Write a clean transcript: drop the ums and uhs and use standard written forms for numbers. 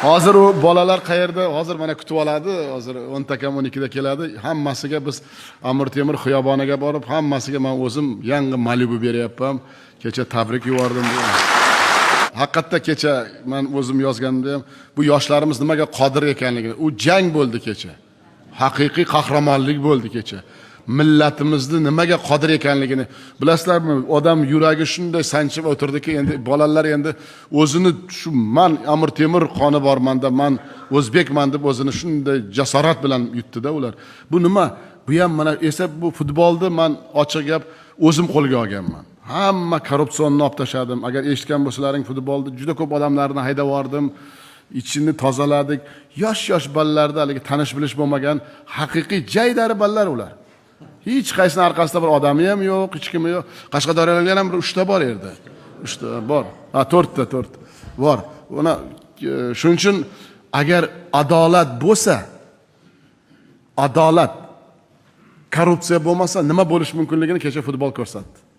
Hozir u bolalar qayerda? Hozir mana kutib oladi. Hozir 10 takam 12 da keladi. Hammasiga biz Amir Temur xiyoboniga borib, hammasiga men o'zim yangi Malibu beryapman. Kecha tabrik yubordim. Haqiqatda kecha men o'zim yozganda ham bu yoshlarimiz nimaga qodir ekanligini, u jang bo'ldi kecha. Haqiqiy qahramonlik bo'ldi kecha. Millatimizni nimaga qodir ekanligini bilasizlarmi? Odam yuragi shunday sanchib o'tirdiki, endi bolalar endi o'zini shu men Amir Temur qoni bormanda, men o'zbekman deb o'zini shunday jasorat bilan yutdi-da ular. Bu nima? Bu ham mana esa bu futbolni men ochiq gap o'zim qo'lga olganman. Hamma korrupsionni olib tashladim. Agar eshitgan bo'lsalaring, futbolda juda ko'p odamlarni haydab yubordim. İçini tozaladik. Yosh bolalarda haligi tanish bilish bo'lmagan haqiqiy jaydari bolalar ular. Hech qaysini orqasida bir odami ham yo'q, hech kimi yo'q. Qashqadaryoda ham bir 3 ta bor yerda. 3 ta bor. Ha, 4 ta bor. Uni shuning uchun agar adolat bo'lsa, adolat korrupsiya bo'lmasa nima bo'lish mumkinligini kecha futbol ko'rsatdi.